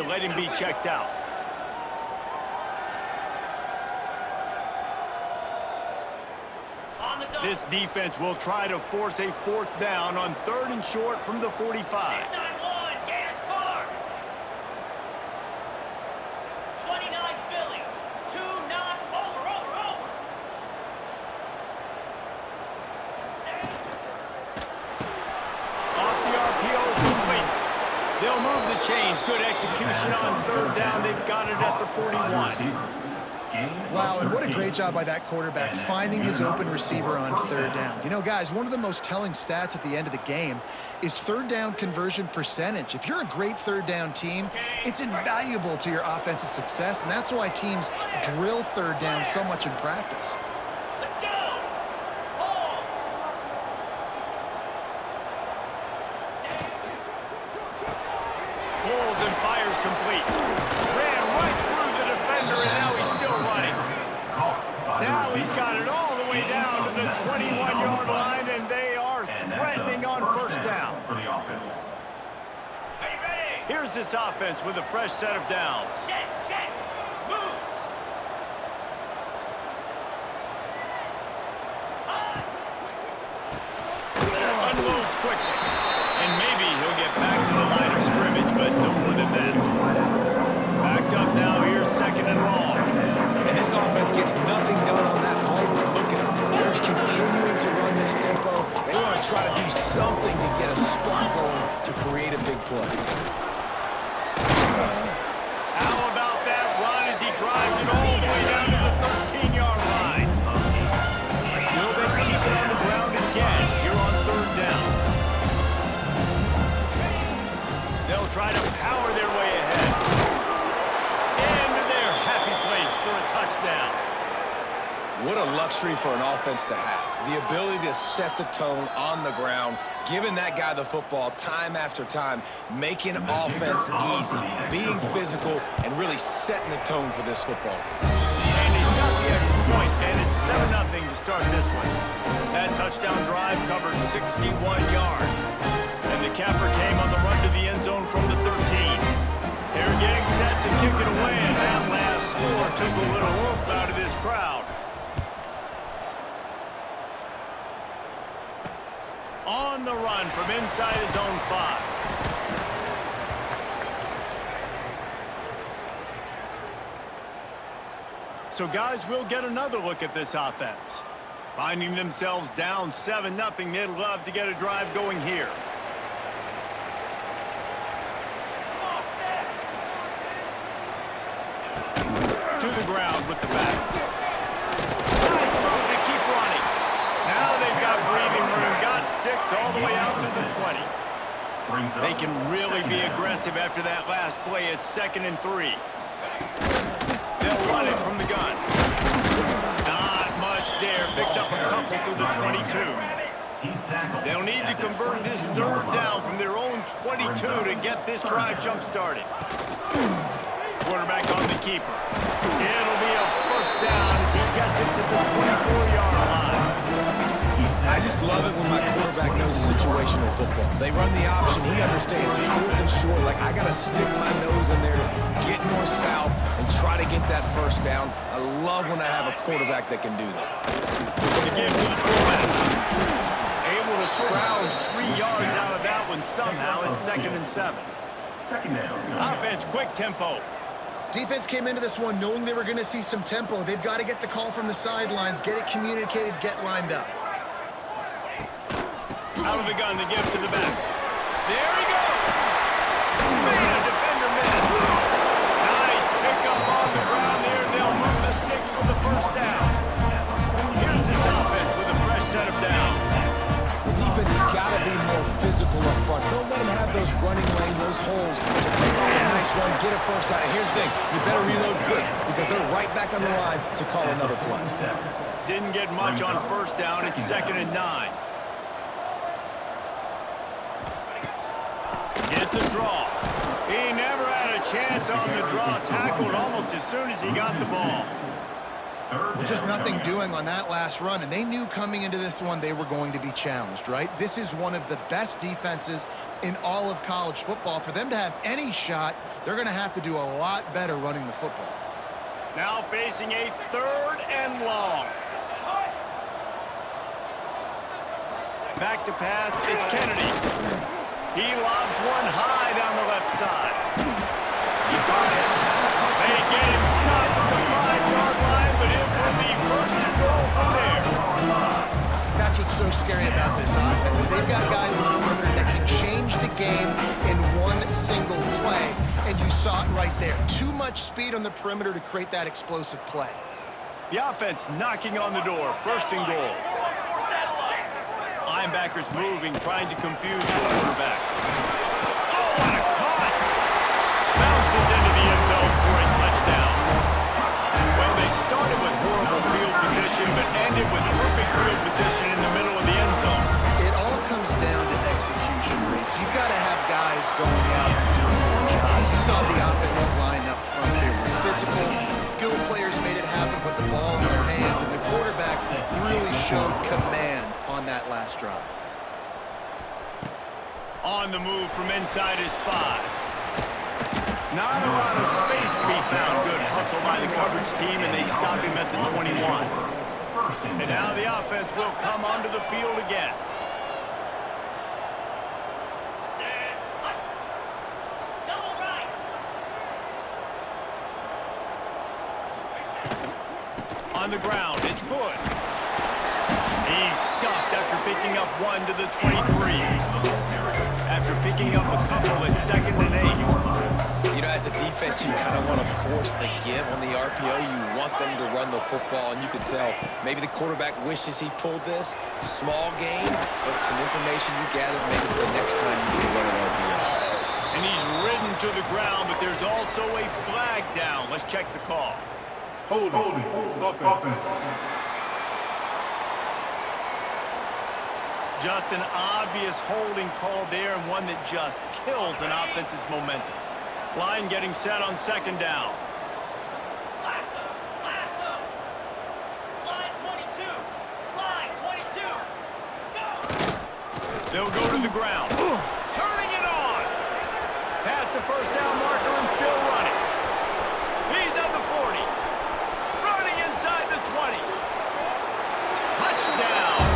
let him be checked out. This defense will try to force a fourth down on 3rd and short from the 45. 6-9-1, get a spark. 29 Philly. 2-9, over. Off the RPO, complete. They'll move the chains. Good execution on 3rd down. They've got it at the 41. Wow, and what a great job by that quarterback finding his open receiver on 3rd down. You know, guys, one of the most telling stats at the end of the game is 3rd down conversion percentage. If you're a great 3rd down team, it's invaluable to your offensive success, and that's why teams drill 3rd down so much in practice. Let's go. Ball. Pulls and fires complete. Ran right through the defender, and now he's still running. Now he's got it all the way down to the 21-yard line, and they are threatening on 1st down. Are you ready? Here's this offense with a fresh set of downs. Check. Moves. Unloads quickly. And maybe he'll get back to the line of scrimmage, but no more than that. Backed up now, here's 2nd and long. And this offense gets nothing done on that play, but look at them. They're continuing to run this tempo. They want to try to do something to get a spark going to create a big play. How about that run as he drives it all the way down to the 13-yard line? Will they keep it on the ground again here on 3rd down? They'll try to power their way ahead. And their happy place for a touchdown. What a luxury for an offense to have. The ability to set the tone on the ground, giving that guy the football time after time, making offense easy, being physical, and really setting the tone for this football game. And he's got the extra point, and it's 7-0 to start this one. That touchdown drive covered 61 yards. And the capper came on the run to the end zone from the 13. They're getting set to kick it away, and that last score took a little rope out of this crowd. On the run from inside his own 5. So, guys, we'll get another look at this offense. Finding themselves down 7-0, they'd love to get a drive going here. To the ground with the back. Nice move to keep running. Now they've got breathing room. Got 6 all the way out to the 20. They can really be aggressive after that last play. It's 2nd and 3. They'll run it from the gun. Not much there. Picks up a couple to the 22. They'll need to convert this 3rd down from their own 22 to get this drive jump-started. Quarterback on the keeper. It'll be a 1st down as he gets it to the 24-yard line. I just love it when my quarterback knows situational football. They run the option. He understands it's 4th and short. Like, I got to stick my nose in there, get north-south, and try to get that 1st down. I love when I have a quarterback that can do that. Again to the fullback. Able to scrounge 3 yards out of that one somehow. It's 2nd and 7. Offense, quick tempo. Defense came into this one knowing they were going to see some tempo. They've got to get the call from the sidelines, get it communicated, get lined up. Out of the gun to give to the back. There he goes. Man, a defender missed. Nice pickup on the ground there. They'll move the sticks for the 1st down. Here's this offense with a fresh set of downs. The defense has got to be more physical up front. Don't let them have those running lanes, those holes to pick off a nice run, get a 1st down. And here's the thing, you better reload quick because they're right back on the line to call another play. Didn't get much on 1st down. It's 2nd and 9. It's a draw. He never had a chance on the draw. Tackled almost as soon as he got the ball. Just nothing doing on that last run, and they knew coming into this one they were going to be challenged, right? This is one of the best defenses in all of college football. For them to have any shot, they're going to have to do a lot better running the football. Now facing a 3rd and long. Back to pass, it's Kennedy. He lobs one high down the left side. He caught it. They get him stopped at the 5-yard line, but it will be 1st and goal from there. That's what's so scary about this offense. They've got guys in the perimeter that can change the game in one single play, and you saw it right there. Too much speed on the perimeter to create that explosive play. The offense knocking on the door, 1st and goal. Linebackers moving, trying to confuse the quarterback. Oh, what a caught! Bounces into the end zone for a touchdown. Well, they started with horrible field position, but ended with perfect field position in the middle of the end zone. It all comes down to execution, Reese. You've got to have guys going out and doing their jobs. You saw the offensive line up front. They were physical. Skilled players made it happen with the ball in their hands, and the quarterback really showed command on that last drive. On the move from inside his 5. Not a lot of space to be found. Good hustle by the coverage team, and they stop him at the 21. And now the offense will come onto the field again. Double right. On the ground, it's Good. He's stuffed after picking up 1 to the 23. After picking up a couple at 2nd and 8. You know, as a defense, you kind of want to force the give on the RPO. You want them to run the football, and you can tell maybe the quarterback wishes he pulled this. Small game, but some information you gathered maybe for the next time you need to run an RPO. And he's ridden to the ground, but there's also a flag down. Let's check the call. Holding. Offense. Just an obvious holding call there, and one that just kills an offense's momentum. Line getting set on 2nd down. Lasso. Slide 22. Slide 22. Go. They'll go to the ground. Turning it on. Past the 1st down marker and still running. He's at the 40. Running inside the 20. Touchdown.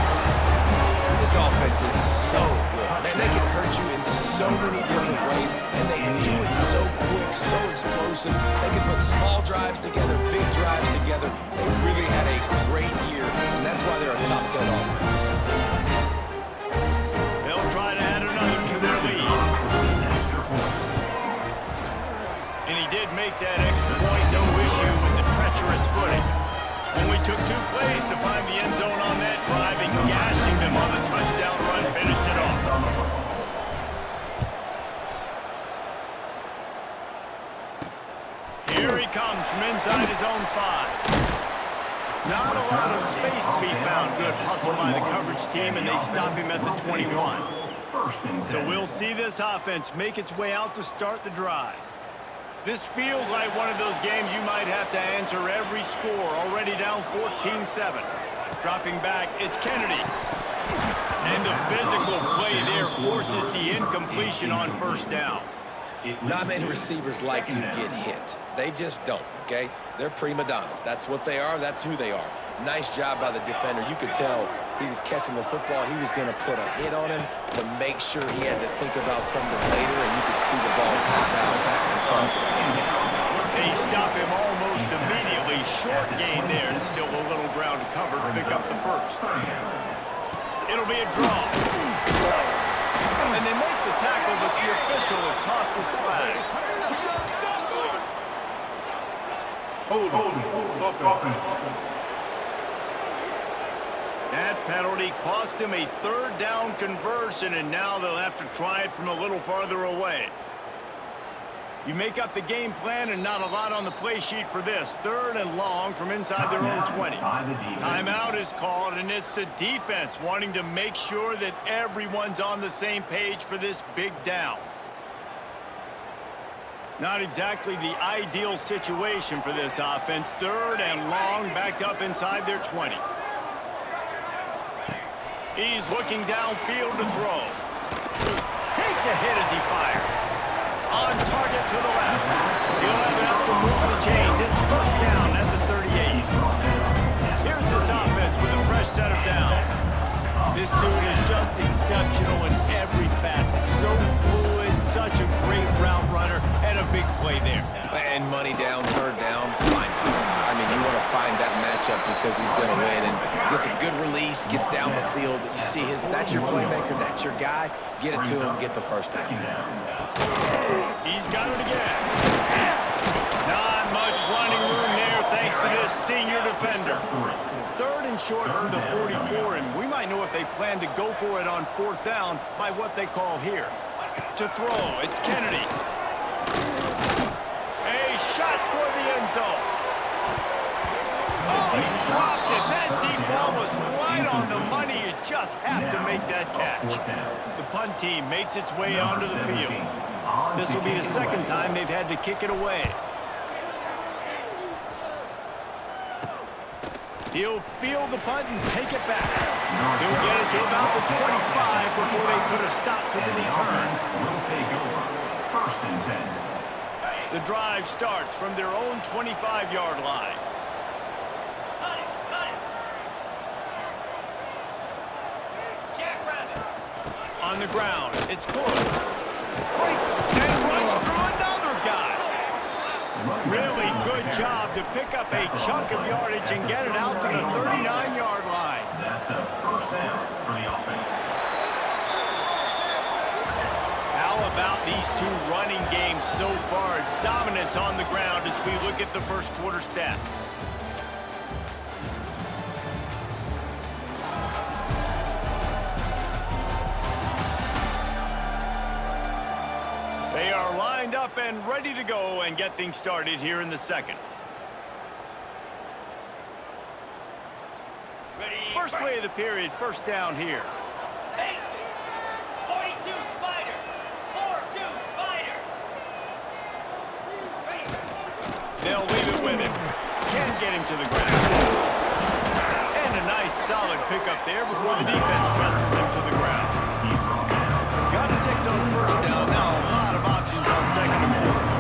This offense is so good. Man, they can hurt you in so many different ways, and they do it so quick, so explosive. They can put small drives together, big drives together. They really had a great year, and that's why they're a top 10 offense. They'll try to add another to their lead. And he did make that extra point, no issue with the treacherous footing. Only took 2 plays to find the end zone on that drive, and gashing them on the touchdown run finished it off. Here he comes from inside his own 5. Not a lot of space to be found. Good hustle by the coverage team, and they stop him at the 21. So we'll see this offense make its way out to start the drive. This feels like one of those games you might have to answer every score. Already down 14-7. Dropping back, it's Kennedy. And the physical play there forces the incompletion on 1st down. Not many receivers like to get hit. They just don't, okay? They're prima donnas. That's what they are. That's who they are. Nice job by the defender. You could tell he was catching the football. He was going to put a hit on him to make sure he had to think about something later, and you could see the ball pop out in front of him. They stop him almost immediately. Short gain there, and still a little ground to cover to pick up the 1st. It'll be a draw. And they make the tackle, but the official has tossed his flag. Holding. Offense. That penalty cost them a 3rd down conversion, and now they'll have to try it from a little farther away. You make up the game plan, and not a lot on the play sheet for this. 3rd and long from inside their own 20. Timeout is called, and it's the defense wanting to make sure that everyone's on the same page for this big down. Not exactly the ideal situation for this offense. Third and long, backed up inside their 20. He's looking downfield to throw. Takes a hit as he fires. On target to the left. He'll have enough to move the chains. It's first down at the 38. Here's this offense with a fresh set of downs. This dude is just exceptional in every facet. So fluid, such a great route runner, and a big play there. And money down, third down, fine. I mean, you want to find that matchup because he's going to win. And gets a good release, gets down the field. You see that's your playmaker, that's your guy. Get it to him, get the first down. He's got it again. Not much running room there thanks to this senior defender. Third and short from the 44, and we might know if they plan to go for it on fourth down by what they call here. To throw, it's Kennedy. A shot toward the end zone. Oh, he dropped it. That deep ball was right on the money. You just have to make that catch. The punt team makes its way onto the field. This will be the second time they've had to kick it away. He'll field the punt and take it back. He'll get it to about the 25 before they put a stop to the return. First and 10. The drive starts from their own 25-yard line. Cut it, cut it. Jackrabbit. On the ground, it's good. And runs through another guy. Really good job to pick up a chunk of yardage and get it out to the 39-yard line. That's a first down for the offense. How about these two running games so far? Dominance on the ground as we look at the first quarter stats. They are lined up and ready to go and get things started here in the second. Ready. First play of the period, first down here. 42 Spider. 4-2 Spider. They'll leave it with him. Can't get him to the ground. And a nice solid pickup there before the defense wrestles him to the ground. Got 6 on first down. Now a lot of options on second and fourth.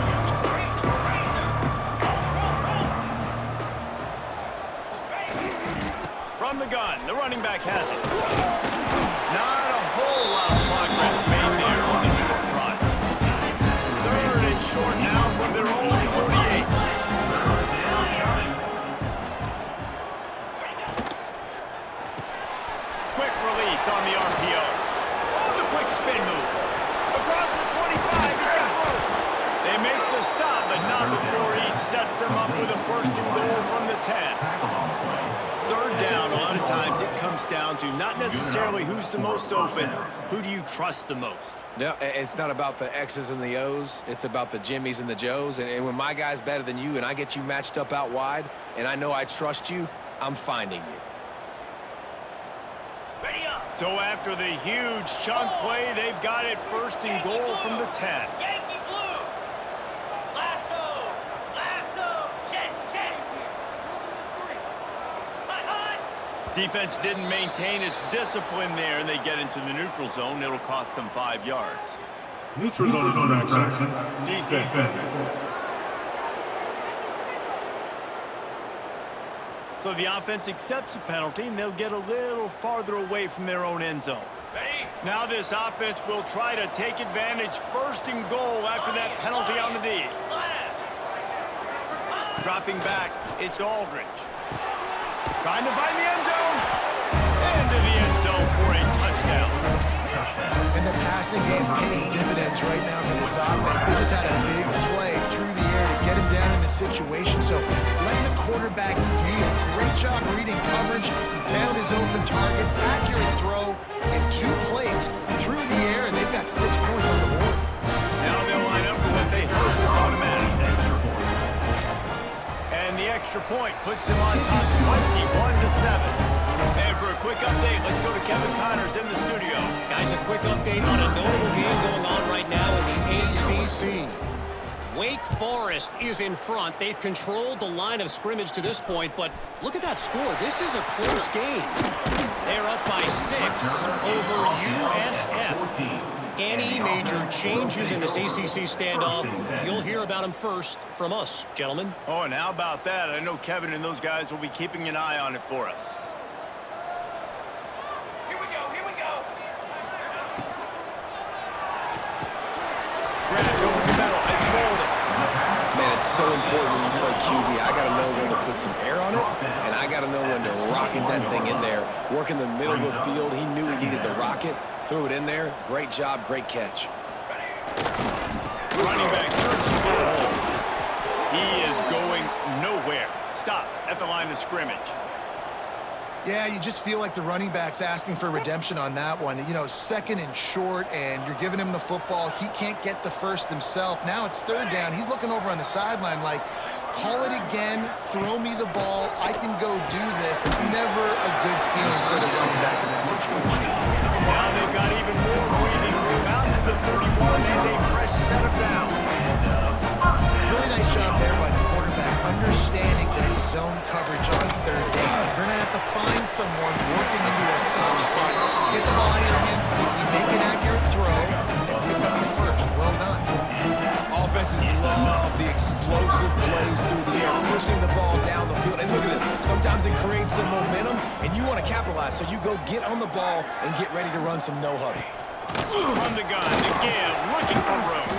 From the gun, the running back has it. Not a whole lot of progress made there on the short run. Third and short now from their own 48. Quick release on the RPO. Oh, the quick spin move. Across the 25, he's got room. They make the stop, but not before he sets them up with a first and goal from the 10. Third down, a lot of times it comes down to not necessarily who's the most open, who do you trust the most? No, it's not about the X's and the O's. It's about the Jimmies and the Joes. And when my guy's better than you and I get you matched up out wide and I know I trust you, I'm finding you. Ready up. So after the huge chunk play, they've got it first and goal from the 10. Yankee blue. Lasso. Lasso. Jet, jet. Hot, hot. Defense didn't maintain its discipline there, and they get into the neutral zone. It'll cost them 5 yards. Neutral zone infraction. Defense. So the offense accepts a penalty, and they'll get a little farther away from their own end zone. Ready. Now this offense will try to take advantage first and goal after that penalty on the D. Slam. Dropping back, it's Aldridge. Trying to find the end zone. Into the end zone for a touchdown. And the passing game paying dividends right now for this offense. They just had a big play through the air to get him down in a situation. So let the quarterback deal. Great job reading coverage. He found his open target, accurate throw, and 2 plays through the air, and they've got 6 points on the board. Now they'll line up for what they heard was automatic. And the extra point puts them on top 21-7. And for a quick update, let's go to Kevin Connors in the studio. Guys, a quick update on a notable game going on right now in the ACC. Wake Forest is in front. They've controlled the line of scrimmage to this point, but look at that score. This is a close game. They're up by 6 over USF. Any major changes in this ACC standoff, you'll hear about them first from us, gentlemen. Oh, and how about that? I know Kevin and those guys will be keeping an eye on it for us. Here we go, here we go. Grant over the middle. It's rolling. Man, it's so important when you play QB. I got to know when to put some air on it, and I got to know when to rocket that thing in there. Work in the middle of the field. He knew he needed to rocket. Threw it in there. Great job, great catch. Running back searching for a hole. He is going nowhere. Stop at the line of scrimmage. Yeah, you just feel like the running back's asking for redemption on that one. You know, 2nd and short, and you're giving him the football. He can't get the first himself. Now it's 3rd down. He's looking over on the sideline like, call it again, throw me the ball, I can go do this. It's never a good feeling for the running back in that situation. Now they've got even more breathing room out to the 31 and a fresh set of downs. Really nice job there by the quarterback, understanding that it's zone coverage on 3rd down. You're going to have to find someone working into a soft spot, get the ball out of your hands quickly, make an accurate throw, and pick up your first. Well done. Offenses love the explosive plays through the air, pushing the ball down the field. And look at this. Sometimes it creates some momentum, and you want to capitalize. So you go get on the ball and get ready to run some no-huddle. From the gun, to give, looking for room.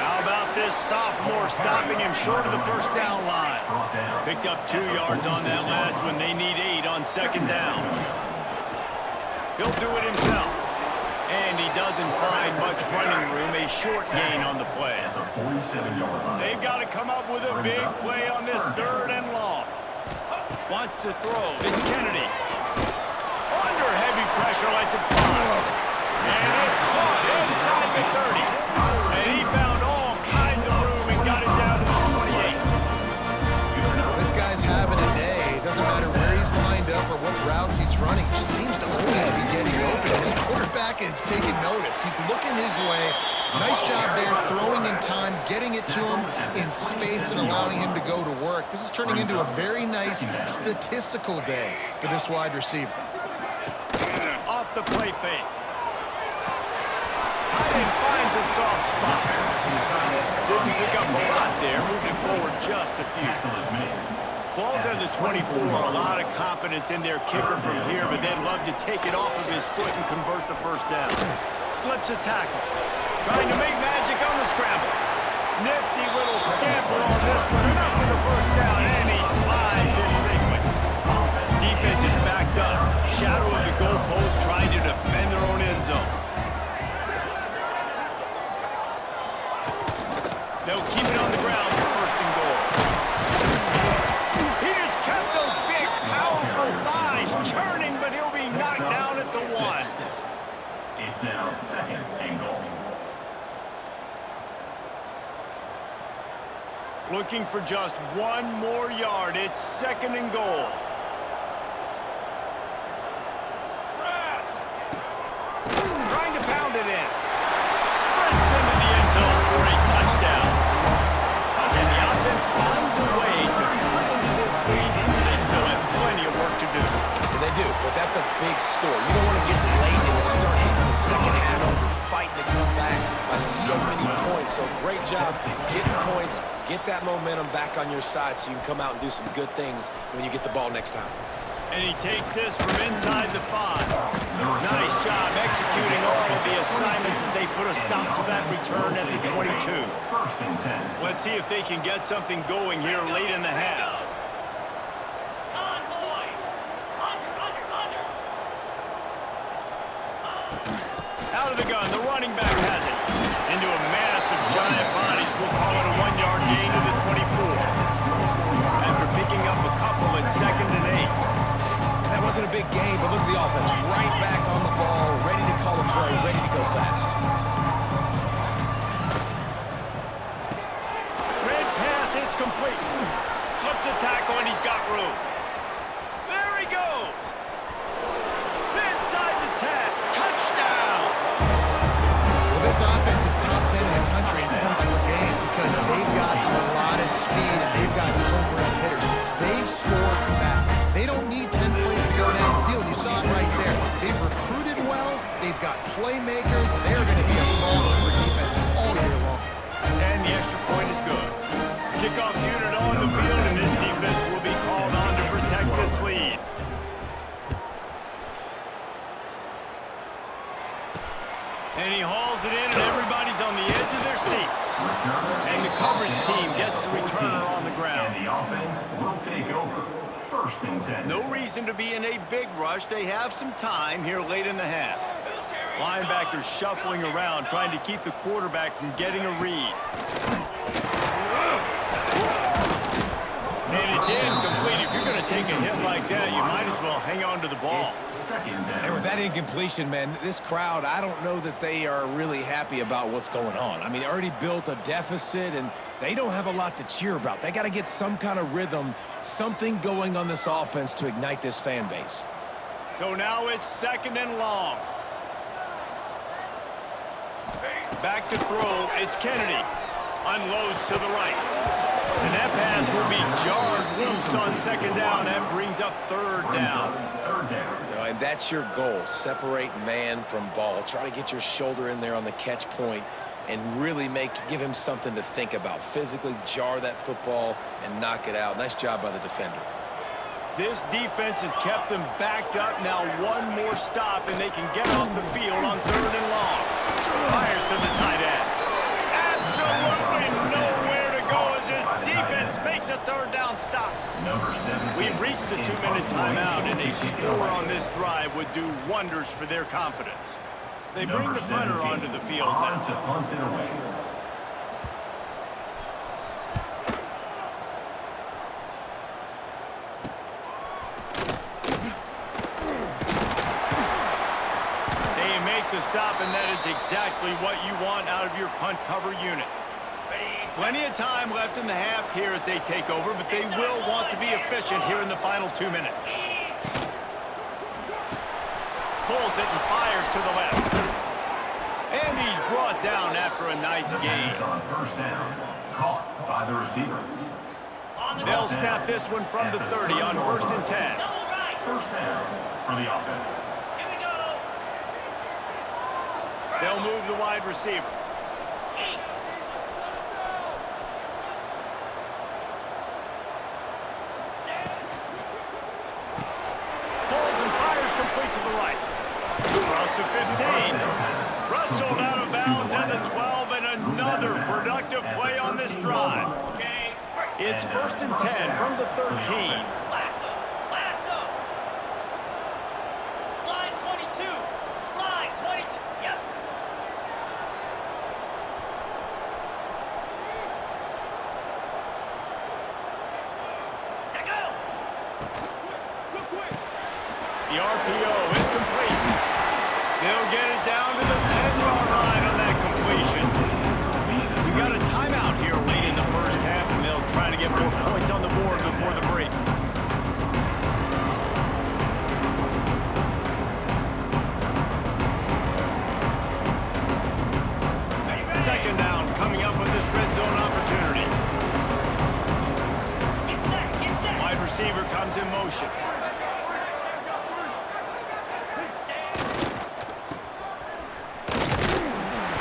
How about this sophomore stopping him short of the first down line? Picked up 2 yards on that last one. They need 8 on 2nd down. He'll do it himself. And he doesn't find much running room. A short gain on the play. They've got to come up with a big play on this 3rd and long. Wants to throw. It's Kennedy. Under heavy pressure, lets it fly. And it's caught inside the 30. And he found all kinds of room and got it down to the 28. This guy's having a day. It doesn't matter where he's lined up or what routes he's running. He just seems to always be getting open. His quarterback is taking notice. He's looking his way. Nice job there, throwing in time, getting it to him in space and allowing him to go to work. This is turning into a very nice statistical day for this wide receiver. Off the play fake. Tight end finds a soft spot. Didn't pick up a lot there, moving forward just a few. Ball's at the 24, a lot of confidence in their kicker from here, but they'd love to take it off of his foot and convert the first down. Slips a tackle. Trying to make magic on the scramble. Nifty little scamper on this one. Enough for the first down, and he slides in safely. Defense is backed up. Shadow of the goalpost trying to defend their own end zone. They'll keep it on the ground for 1st and goal. He just kept those big, powerful thighs churning, but he'll be knocked down at the 1. It's now 2nd and goal. Looking for just 1 more yard. It's 2nd and goal. Trying to pound it in. Sprints into the end zone for a touchdown. And the offense finds a way to cut into this lead. They still have plenty of work to do. And they do, but that's a big score. You don't want to get late and start into the 2nd half and you're fighting to come back by so many points. So great job getting points, get that momentum back on your side so you can come out and do some good things when you get the ball next time. And he takes this from inside the 5. Nice job executing all of the assignments as they put a stop to that return at the 22. Let's see if they can get something going here late in the half. Out of the gun, the running back has it. Into a mass of giant bodies, we'll call it a 1-yard gain to the 24. After picking up a couple at 2nd and 8. That wasn't a big game, but look at the offense. Right back on the ball, ready to call a play, ready to go fast. Red pass, it's complete. Slips a tackle, and he's got room. There he goes. Inside the 10. Touchdown. Well, this offense is top 10 in the country in points per game because guys, they've got a lot of speed, and they've got home run hitters. They score fast. They don't need 10 plays to go down the field. You saw it right there. They've recruited well. They've got playmakers. They're going to be a problem for defenses all year long. And the extra point is good. Kickoff unit on the field, and this defense will be called on to protect this lead. And he hauls it in, and everybody's on the edge of their seats. And the coverage team gets the returner on the ground. And the offense will take over. 1st and 10. No reason to be in a big rush. They have some time here late in the half. Linebackers shuffling around, trying to keep the quarterback from getting a read. And it's incomplete. If you're going to take a hit like that, you might as well hang on to the ball. And with that incompletion, man, this crowd, I don't know that they are really happy about what's going on. I mean, they already built a deficit, and they don't have a lot to cheer about. They got to get some kind of rhythm, something going on this offense to ignite this fan base. So now it's 2nd and long. Back to throw. It's Kennedy. Unloads to the right. And that pass will be jarred loose on 2nd down. That brings up 3rd down. And that's your goal. Separate man from ball. Try to get your shoulder in there on the catch point and really give him something to think about. Physically jar that football and knock it out. Nice job by the defender. This defense has kept them backed up. Now one more stop, and they can get off the field on 3rd and long. Fires to the tight end. Absolutely nowhere to go as this defense makes a 3rd down stop. We've reached the 2-minute timeout, and a score on this drive would do wonders for their confidence. They bring the punter onto the field now. Punts it away. They make the stop, and that is exactly what you want out of your punt cover unit. Plenty of time left in the half here as they take over, but they will want to be efficient here in the final 2 minutes. Pulls it and fires to the left. And he's brought down after a nice gain. On 1st down, caught by the receiver. They'll snap this one from the 30 on 1st and 10. 1st down for the offense. Here we go. They'll move the wide receiver. Pulls and fires complete to the right. Across to 15. Rustled out of bounds at the 12, and another productive play on this drive. It's 1st and 10 from the 13. Lasso. Slide 22. Slide 22. Yep. Go. The RPO, it's complete. They'll get it down to the 10-yard line on that completion. We got a timeout here late in the 1st half, and they'll try to get more points on the board before the break. Second down coming up with this red zone opportunity. Get set. Wide receiver comes in motion.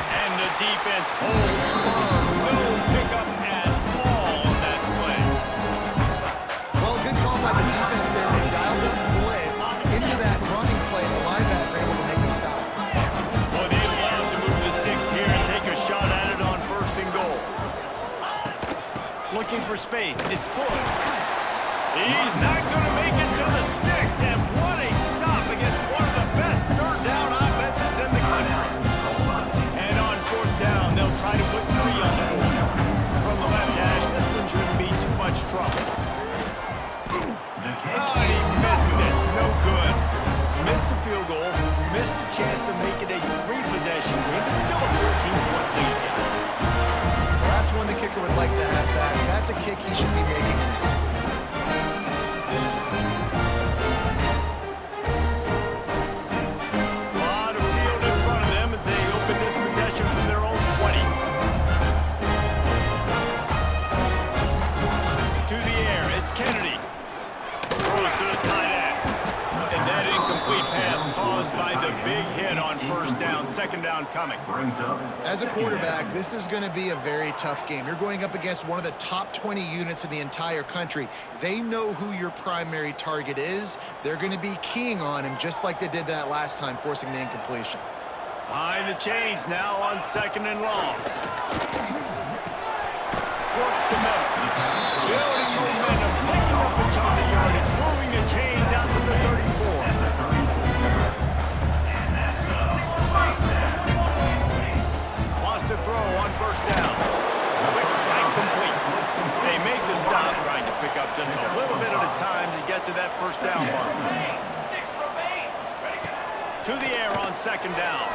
And the defense holds firm. No pickup at all on that play. Well, good call by the defense there. They dialed up the blitz into that running play. The linebacker able to make the stop. Boy, they love to move the sticks here and take a shot at it on 1st and goal. Looking for space. It's good. He's not going to make it to the sticks, and what a stop against one of the best 3rd down offenses in the country. And on 4th down, they'll try to put 3 on the board. From the left hash, this one shouldn't be too much trouble. Oh, and he missed it. No good. Missed the field goal, missed the chance to make it a 3-possession game, but still a 14-point lead, guys. Well, that's one the kicker would like to have back. That's a kick he should be making in his sleep. A lot of field in front of them as they open this possession from their own 20. ahead on first down, second down coming. As a quarterback, this is going to be a very tough game. You're going up against one of the top 20 units in the entire country. They know who your primary target is. They're going to be keying on him just like they did that last time, forcing the incompletion. Behind the chains now on second and long. Works the middle. Building momentum, picking up a chunk of yardage, moving the chains out to the 34. Wants to throw on first down. Quick strike complete. They make the stop, trying to pick up just a little bit at a time to get to that first down mark. To the air on second down.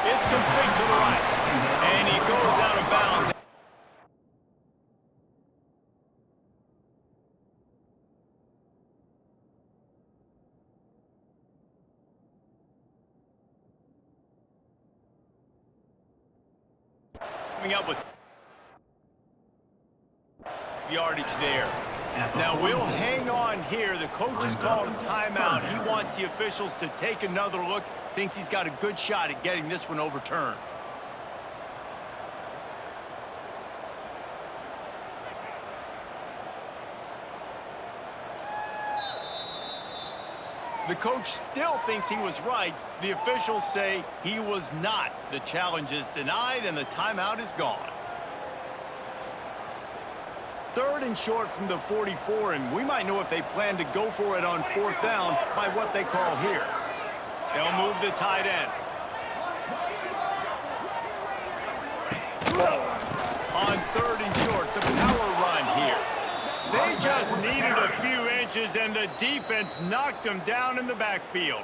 It's complete to the right. And he goes out of bounds. Coming up with yardage there. Now we'll hang on here. The coach has called a timeout. He wants the officials to take another look. Thinks he's got a good shot at getting this one overturned. The coach still thinks he was right. The officials say he was not. The challenge is denied and the timeout is gone. Third and short from the 44, and we might know if they plan to go for it on fourth down by what they call here. They'll move the tight end. On third and short, the power run here. They just needed a few inches, and the defense knocked them down in the backfield.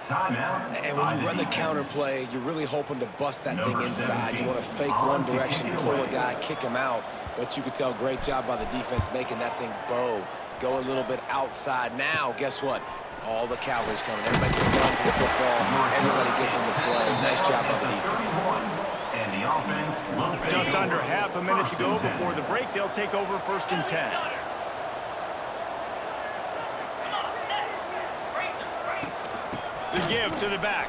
And when you run the counter play, you're really hoping to bust that thing inside. You want to fake one direction, pull a guy, kick him out. But you could tell, great job by the defense making that thing bow. Go a little bit outside. Now, guess what? All the cavalry's coming. Everybody can run to the football. Everybody gets in the play. Nice job by the defense. Just under half a minute to go before the break. They'll take over first and 10. The give to the back.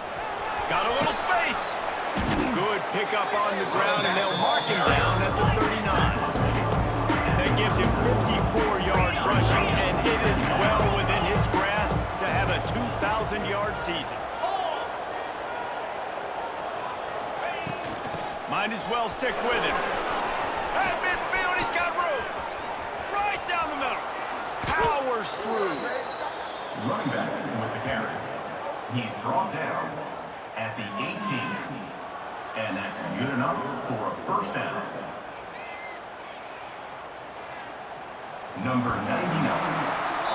Got a little space. Good pickup on the ground, and they'll mark him down at the 39. That gives him 54 yards rushing, and it is well within his grasp to have a 2,000-yard season. Might as well stick with him. At midfield, he's got room. Right down the middle. Powers through. Running back with the carry. He's brought down at the 18. And that's good enough for a first down. Number 99.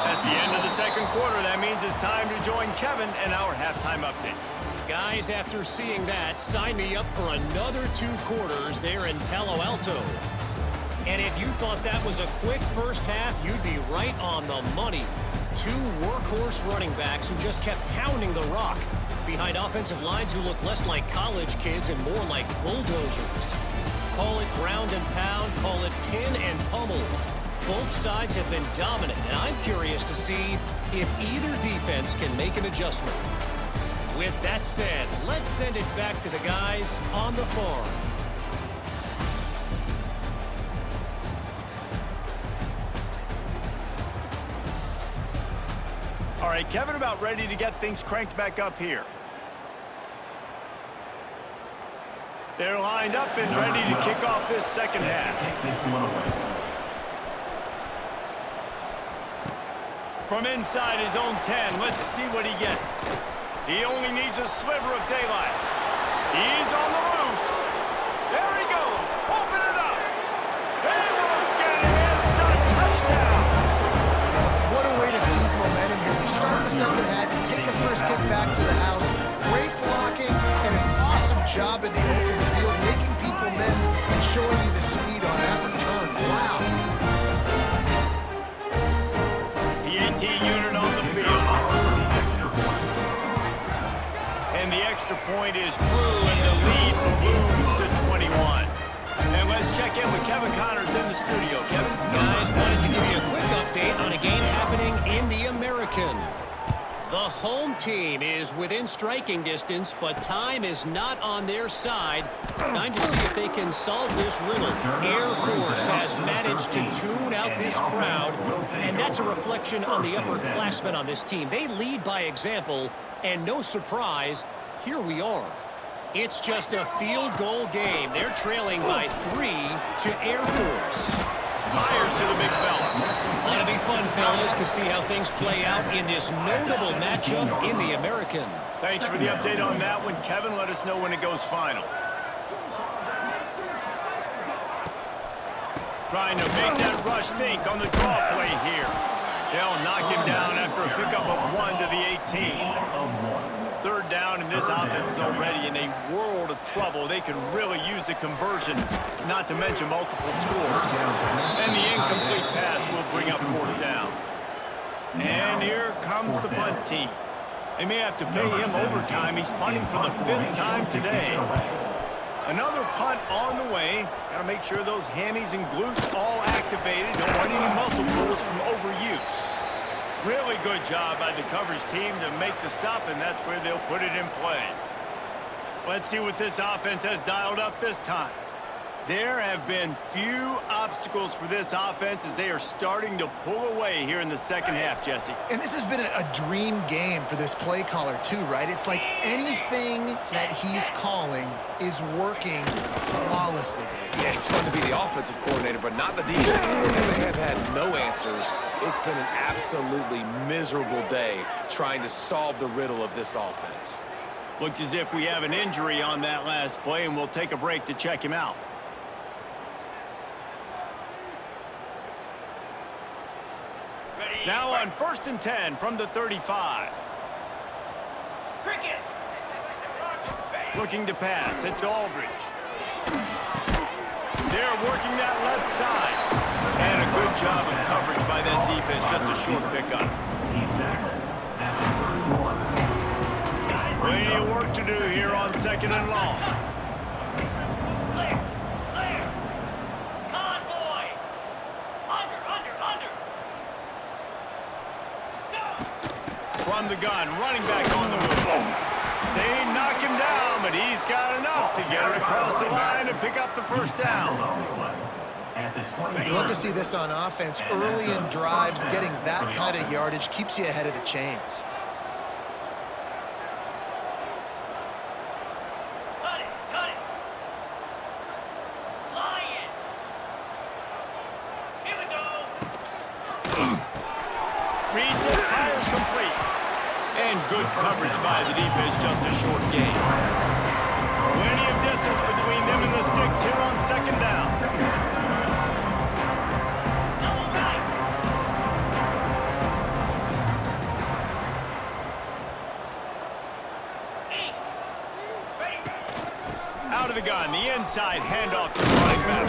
That's the end of the second quarter. That means it's time to join Kevin and our halftime update. Guys, after seeing that, sign me up for another 2 quarters there in Palo Alto. And if you thought that was a quick first half, you'd be right on the money. 2 workhorse running backs who just kept pounding the rock behind offensive lines who look less like college kids and more like bulldozers. Call it ground and pound, call it pin and pummel. Both sides have been dominant, and I'm curious to see if either defense can make an adjustment. With that said, let's send it back to the guys on the farm. All right, Kevin, about ready to get things cranked back up here. They're lined up and ready to kick off this second half. From inside his own 10, let's see what he gets. He only needs a sliver of daylight. He's on the loose. There he goes. Open it up. They won't get it. It's a touchdown. What a way to seize momentum here. You start the second half, you take the first kick back to the house. Great blocking and an awesome job in the open field, making people miss and showing you the speed on that return. Wow. PAT unit on the field. And the extra point is true, and the lead balloons to 21. And let's check in with Kevin Connors in the studio. Kevin? Guys, wanted to give you a quick update on a game happening in the American. The home team is within striking distance, but time is not on their side. Time to see if they can solve this riddle. Air Force has managed to tune out this crowd, and that's a reflection on the upperclassmen on this team. They lead by example, and no surprise, here we are. It's just a field goal game. They're trailing by 3 to Air Force. Fires to the big fella. Ought to be fun, fellas, to see how things play out in this notable matchup in the American. Thanks for the update on that one, Kevin. Let us know when it goes final. Trying to make that rush think on the draw play here. They'll knock him down after a pickup of 1 to the 18. Third down, and this offense is already in a world of trouble. They could really use a conversion, not to mention multiple scores. And the incomplete pass will bring up 4th down. And here comes the punt team. They may have to pay him overtime. He's punting for the 5th time today. Another punt on the way. Got to make sure those hammies and glutes all activated. Don't want any muscle pulls from overuse. Really good job by the coverage team to make the stop, and that's where they'll put it in play. Let's see what this offense has dialed up this time. There have been few obstacles for this offense as they are starting to pull away here in the second half, Jesse. And this has been a dream game for this play caller too, right? It's like anything that he's calling is working flawlessly. Yeah, it's fun to be the offensive coordinator, but not the defensive coordinator. They have had no answers. It's been an absolutely miserable day trying to solve the riddle of this offense. Looks as if we have an injury on that last play, and we'll take a break to check him out. Now on 1st and 10 from the 35. Cricket. Looking to pass. It's Aldridge. They're working that left side. And a good job of coverage by that defense. Just a short pickup. He's tackled at the 31. Plenty of work to do here on 2nd and long. Clear. Clear. Convoy. Under. From the gun, running back on the move. They knock him down, but he's got enough to get it across the line and pick up the 1st down. You love to see this on offense. Early in drives, getting that kind of yardage keeps you ahead of the chains. Cut it. Lion. Here we go. Reads it, fires complete. And good coverage by the defense, just a short gain. Plenty of distance between them and the sticks here on 2nd down. Double right. Eight. Ready. Out of the gun, the inside handoff to the running back.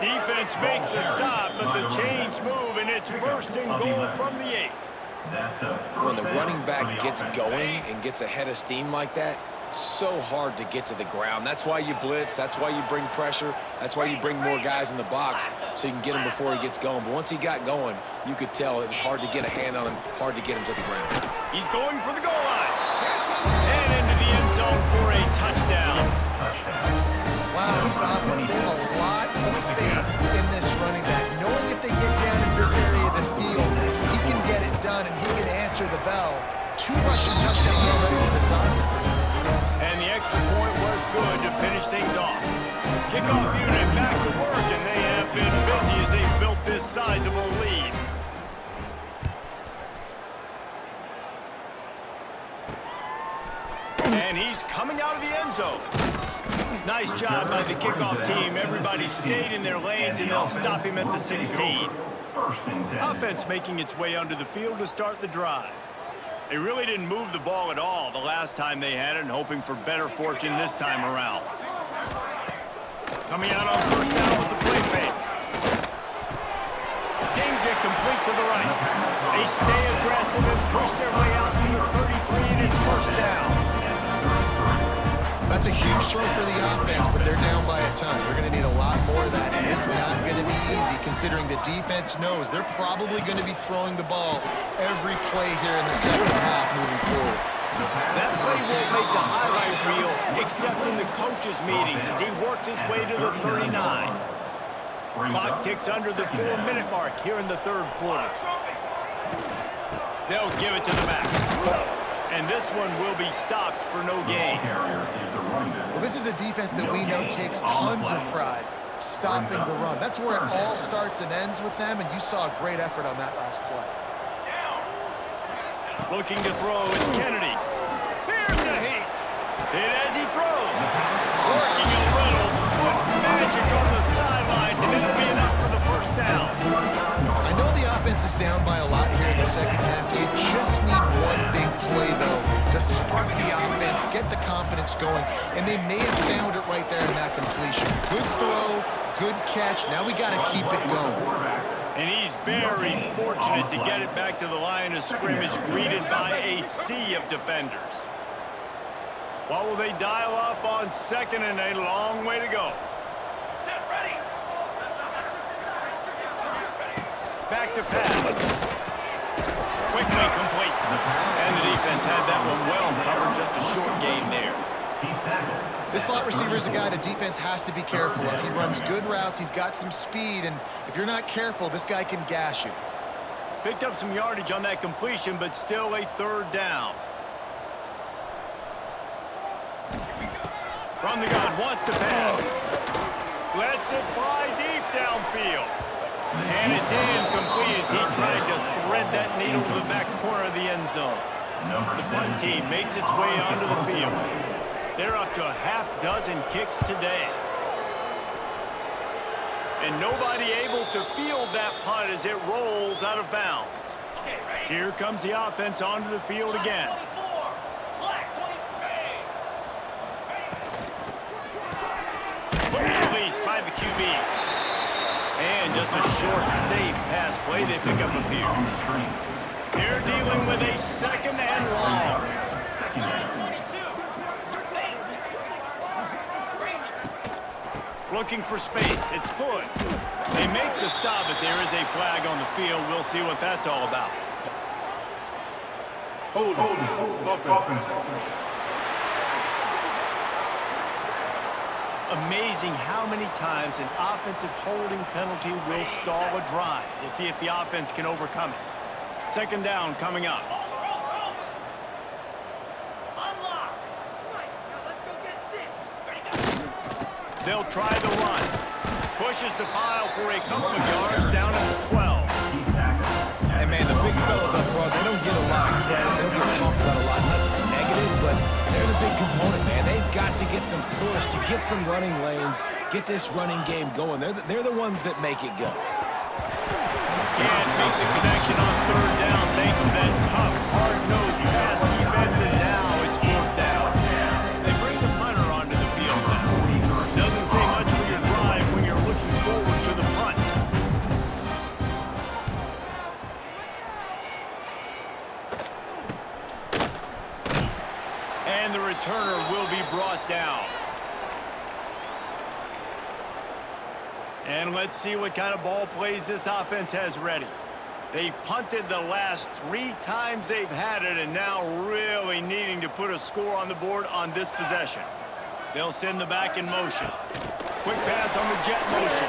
Defense makes a stop, but the chains move, and it's 1st and goal from the 8. When the running back gets going and gets ahead of steam like that, so hard to get to the ground. That's why you blitz. That's why you bring pressure. That's why you bring more guys in the box so you can get him before he gets going. But once he got going, you could tell it was hard to get a hand on him, hard to get him to the ground. He's going for the goal line. And into the end zone for a touchdown. Wow, this offense, they have a lot of faith in this running back. Knowing if they get down in this area of the field, he can get it done and he can answer the bell. 2 rushing touchdowns already in this offense. And the extra point was good to finish things off. Kickoff unit back to work, and they have been busy as they've built this sizable lead. And he's coming out of the end zone. Nice job by the kickoff team. Everybody stayed in their lanes, and they'll stop him at the 16. Offense making its way onto the field to start the drive. They really didn't move the ball at all the last time they had it, and hoping for better fortune this time around. Coming out on 1st down with the play fake. Sings it complete to the right. They stay aggressive and push their way out to the 33, and it's 1st down. That's a huge throw for the offense, but they're down by a ton. They're going to need a lot more of that, and it's not going to be easy considering the defense knows they're probably going to be throwing the ball every play here in the second half moving forward. That play won't make the highlight reel except in the coaches' meetings as he works his way to the 39. Clock ticks under the 4-minute mark here in the third quarter. They'll give it to the back. And this one will be stopped for no gain. Well, this is a defense that we know takes tons of pride stopping the run. That's where it all starts and ends with them, and you saw a great effort on that last play. Looking to throw, it's Kennedy. Here's the heat. Hit as he throws. Working a little foot magic on the sidelines, and it'll be enough for the first down. I know the offense is down by a lot here in the second half. You just need one big play, though, to spark the offense, get the confidence going, and they may have found it right there in that completion. Good throw, good catch. Now we got to keep it going. And he's very fortunate to get it back to the line of scrimmage, greeted by a sea of defenders. What will they dial up on second and a long way to go? Back to pass. Quickly complete. And the defense had that one well covered, just a short gain there. This slot receiver is a guy the defense has to be careful of. He runs good routes, he's got some speed, and if you're not careful, this guy can gash you. Picked up some yardage on that completion, but still a third down. From the gun, wants to pass. Lets it fly deep downfield. And it's incomplete as he tried to thread that needle to the back corner of the end zone. The punt team makes its way onto the field. They're up to a half-dozen kicks today. And nobody able to field that punt as it rolls out of bounds. Here comes the offense onto the field again. Release by the QB. And just a short, safe pass play. They pick up a few. They're dealing with a second and long. Looking for space. It's Hood. They make the stop, but there is a flag on the field. We'll see what that's all about. Hold on. Amazing how many times an offensive holding penalty will stall a drive. We'll see if the offense can overcome it. Second down coming up. They'll try the run. Pushes the pile for a couple of yards down at the 12. And man, the big fellas up front, they don't get a lot of credit. They don't get talked about a lot unless it's negative, but they're the big component, man. They've got to get some push, to get some running lanes, get this running game going. They're the ones that make it go. Can't make the connection on third down thanks to that tough, hard-nosed pass defense, and now it's fourth down. They bring the punter onto the field now. Doesn't say much for your drive when you're looking forward to the punt. And the returner will be brought down. And let's see what kind of ball plays this offense has ready. They've punted the last 3 times they've had it, and now really needing to put a score on the board on this possession. They'll send the back in motion. Quick pass on the jet motion.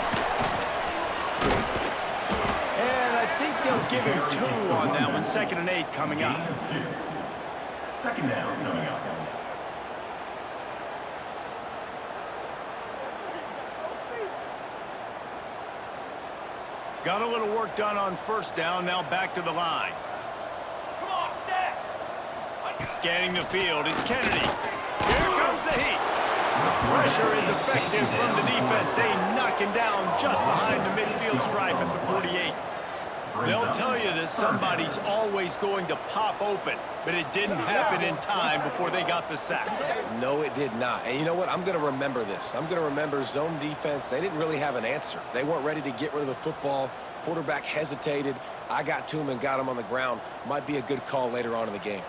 And I think they'll give him 2 on that one. 2nd and 8 coming up. Second down coming up. Got a little work done on first down, now back to the line. Scanning the field, it's Kennedy. Here comes the heat. Pressure is effective from the defense. They knock him down just behind the midfield stripe at the 48. They'll tell you that somebody's always going to pop open, but it didn't happen in time before they got the sack. No, it did not. And you know what? I'm going to remember this. I'm going to remember zone defense. They didn't really have an answer. They weren't ready to get rid of the football. Quarterback hesitated. I got to him and got him on the ground. Might be a good call later on in the game.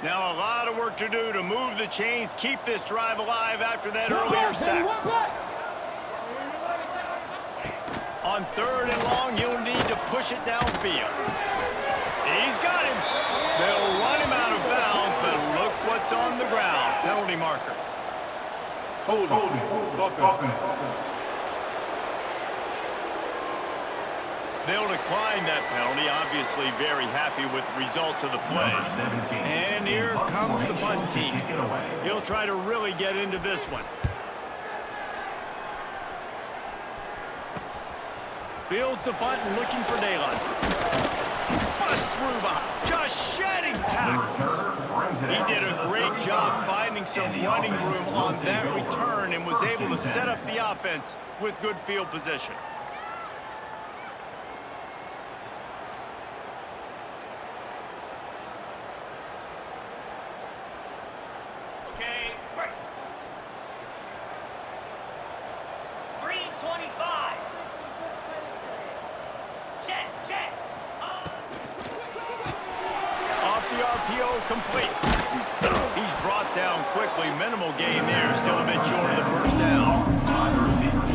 Now a lot of work to do to move the chains, keep this drive alive after that earlier sack. On 3rd and long, he'll need to push it downfield. He's got him. They'll run him out of bounds, but look what's on the ground. Penalty marker. Holding. Offense. They'll decline that penalty, obviously very happy with the results of the play. And here comes the punt team. He'll try to really get into this one. Fields the punt and looking for daylight. Bust through behind. Just shedding tackles. He did a great job finding some running room on that return and was able to set up the offense with good field position. Okay, break. 3:25. Check. Off the RPO, complete. He's brought down quickly. Minimal gain there. Still a bit short of the first down.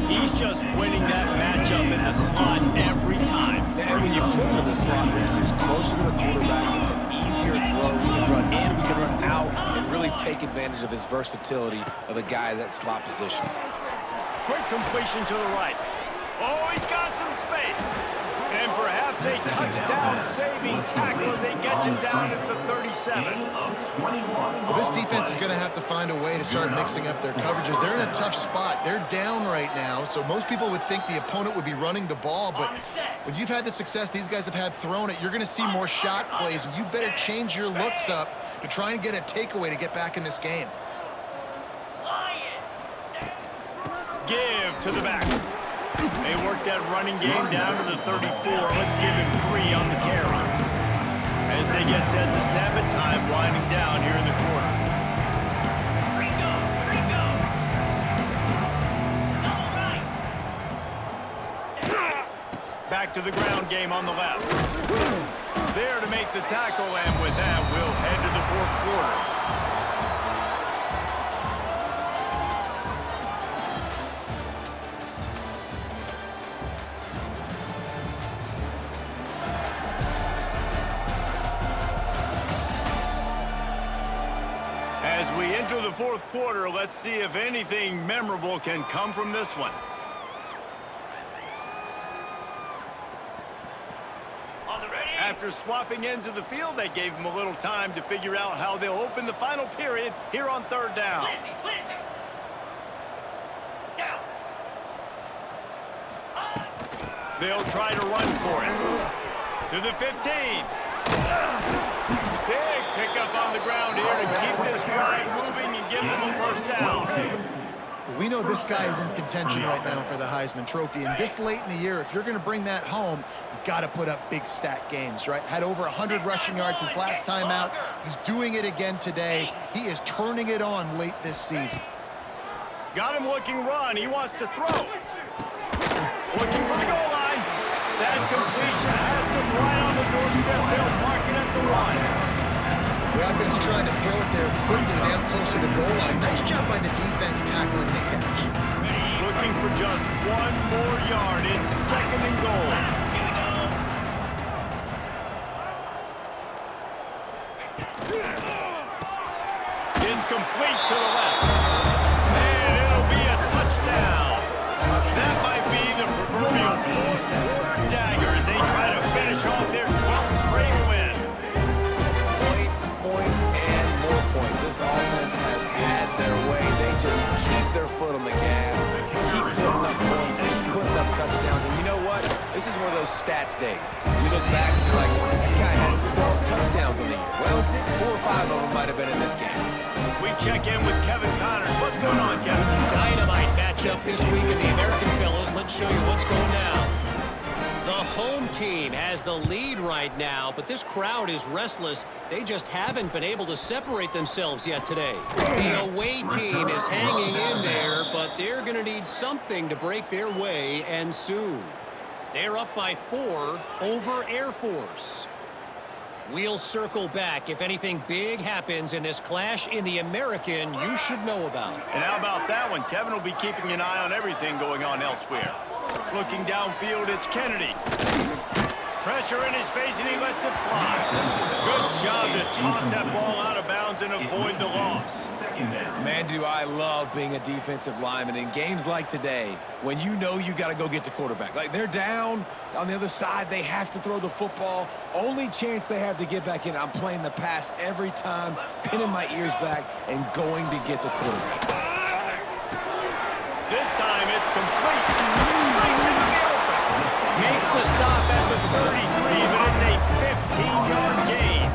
He's just winning that matchup in the slot every time. And when you put him in the slot, Reese, he's closer to the quarterback. It's an easier throw. We can run in, we can run out, and really take advantage of his versatility of the guy in that slot position. Quick completion to the right. Oh, he's got some space. And perhaps a touchdown-saving tackle as he gets him down at the 37. Well, this defense is going to have to find a way to start mixing up their coverages. They're in a tough spot. They're down right now, so most people would think the opponent would be running the ball, but when you've had the success these guys have had throwing it, you're going to see more shot plays, and you better change your looks up to try and get a takeaway to get back in this game. Give to the back. They work that running game down to the 34. Let's give him 3 on the carry. As they get set to snap it, time winding down here in the quarter. Back to the ground game on the left. There to make the tackle, and with that, we'll head to the 4th quarter. As we enter the 4th quarter, let's see if anything memorable can come from this one. After swapping ends of the field, they gave them a little time to figure out how they'll open the final period here on 3rd down. Down. They'll try to run for it. To the 15. Big pickup on the ground here to keep this drive moving and give them a 1st down. We know this guy is in contention right now for the Heisman Trophy, and this late in the year, if you're going to bring that home, you got to put up big stat games, right? Had over 100 rushing yards his last time out. He's doing it again today. He is turning it on late this season. Got him looking run. He wants to throw. Looking for the goal line. That completion has them right on the doorstep. They'll mark it at the 1. The offense trying to throw it there quickly down close to the goal line. Nice job by the defense tackling the catch. Looking for just 1 more yard. It's 2nd and goal. It's complete to the left. And it'll be a touchdown. That might be the proverbial 4th quarter dagger as they try to finish off their 12th straight win. Points, and more points. This offense has had their way. They just keep their foot on the gas, keep putting up points, keep putting up touchdowns. And you know what? This is one of those stats days. You look back and you're like, that guy had 12 touchdowns in the year. Well, 4 or 5 of them might have been in this game. We check in with Kevin Connors. What's going on, Kevin? Dynamite matchup this week in the American fellas. Let's show you what's going down. The home team has the lead right now, but this crowd is restless. They just haven't been able to separate themselves yet today. The away team is hanging in there, but they're going to need something to break their way, and soon. They're up by 4 over Air Force. We'll circle back if anything big happens in this clash in the American you should know about. And how about that one? Kevin will be keeping an eye on everything going on elsewhere. Looking downfield, it's Kennedy. Pressure in his face, and he lets it fly. Good job to toss that ball out of bounds and avoid the loss. Man, do I love being a defensive lineman in games like today when you know you got to go get the quarterback. Like, they're down on the other side. They have to throw the football. Only chance they have to get back in, I'm playing the pass every time, pinning my ears back and going to get the quarterback. This time it's complete. Brings it to the open. Makes the stop at the 33, but it's a 15-yard gain.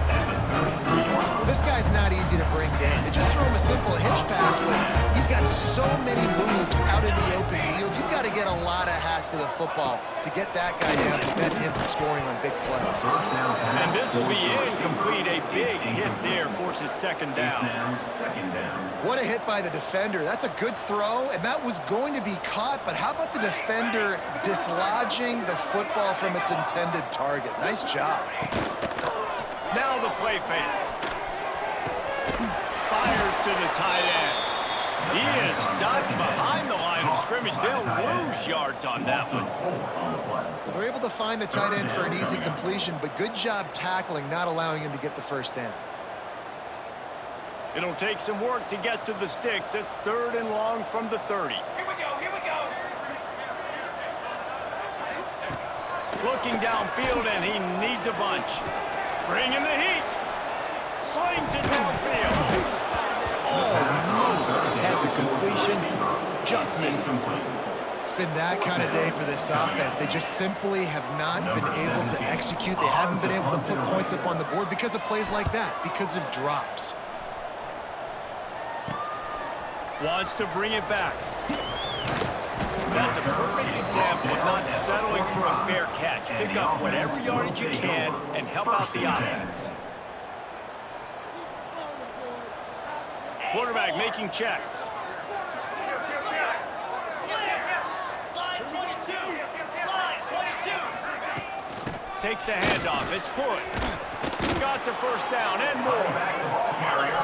This guy's not easy to bring down. They just throw him a simple hitch pass, but he's got so many moves out in the open field. You've got to get a lot of hats to the football to get that guy down and prevent him from scoring on big plays. And this will be incomplete. A big hit there forces second down. What a hit by the defender. That's a good throw, and that was going to be caught, but how about the defender dislodging the football from its intended target? Nice job. Now the play fake. Fires to the tight end. He is stopped behind the line of scrimmage. They'll lose yards on that one. Well, they're able to find the tight end for an easy completion, but good job tackling, not allowing him to get the first down. It'll take some work to get to the sticks. It's 3rd and long from the 30. Here we go, here we go. Looking downfield, and he needs a bunch. Bringing the heat. Slings it downfield. Almost had the completion. Just missed him. It's been that kind of day for this offense. They just simply have not been able to execute. They haven't been able to put points up on the board because of plays like that, because of drops. Wants to bring it back. That's a perfect example of not settling for a fair catch. Pick up whatever yardage you can and help out the offense. Quarterback making checks. Slide 22. Slide 22. Takes the handoff. It's Hood. Got the first down and more.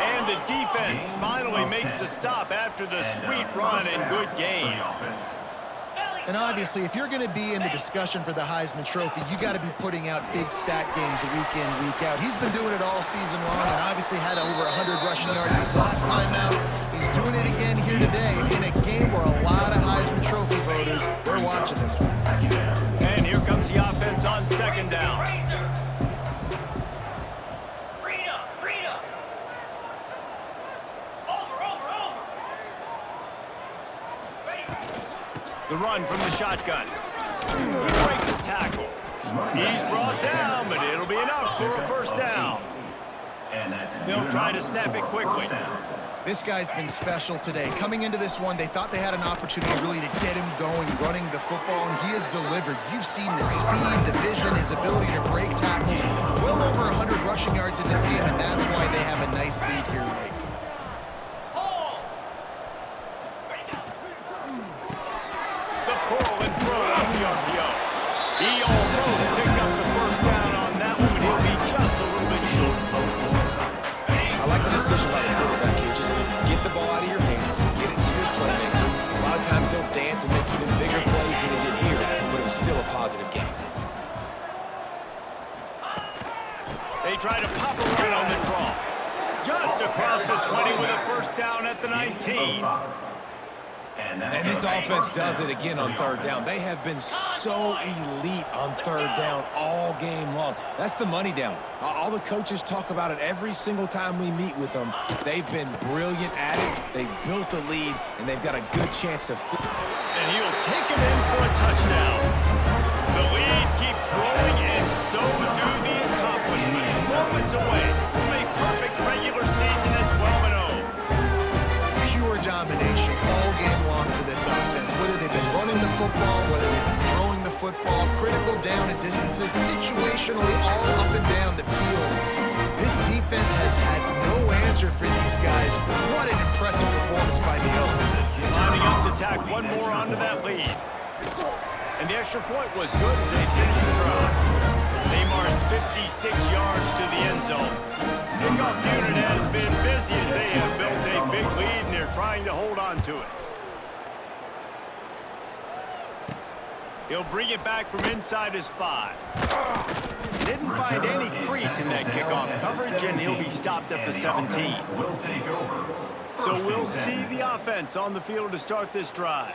And the defense finally makes the stop after the sweet run and good game. And obviously, if you're going to be in the discussion for the Heisman Trophy, you got to be putting out big stat games week in, week out. He's been doing it all season long and obviously had over 100 rushing yards his last time out. He's doing it again here today in a game where a lot of Heisman Trophy voters, they're watching this one. And here comes the offense on second down. Rita. Over. Ready. The run from the shotgun. He breaks a tackle. He's brought down, but it'll be enough for a first down. They'll try to snap it quickly. This guy's been special today. Coming into this one, they thought they had an opportunity really to get him going, running the football, and he has delivered. You've seen the speed, the vision, his ability to break tackles. Well over 100 rushing yards in this game, and that's why they have a nice lead here late. The pull and throw off the RPO. He almost picked up the first down on that one, but he'll be just a little bit short. I like the decision by the quarterback here. Just get the ball out of your hands, get it to your playmaker. A lot of times he'll dance and make even bigger plays than he did here, but it was still a positive game. They try to pop a run on the draw. Just across the 20 with a first down at the 19. And this offense does it again on third down. They have been so elite on third down all game long. That's the money down. All the coaches talk about it every single time we meet with them. They've been brilliant at it. They've built the lead, and they've got a good chance to... And he'll take it in for a touchdown. The lead keeps growing, and so do the accomplishments. Moments away from a perfect regular season at 12-0. Pure domination all game long for this offense. Whether they've been running the football, whether they've been throwing the football, critical down and distances, situationally all up and down the field. This defense has had no answer for these guys. What an impressive performance by the O. Lining up to tack one more onto that lead. And the extra point was good as they finished the drive. They marched 56 yards to the end zone. Kickoff unit has been busy as they have built a big lead, and they're trying to hold on to it. He'll bring it back from inside his 5. Didn't find any crease in that kickoff coverage, and he'll be stopped at the 17. So we'll see the offense on the field to start this drive.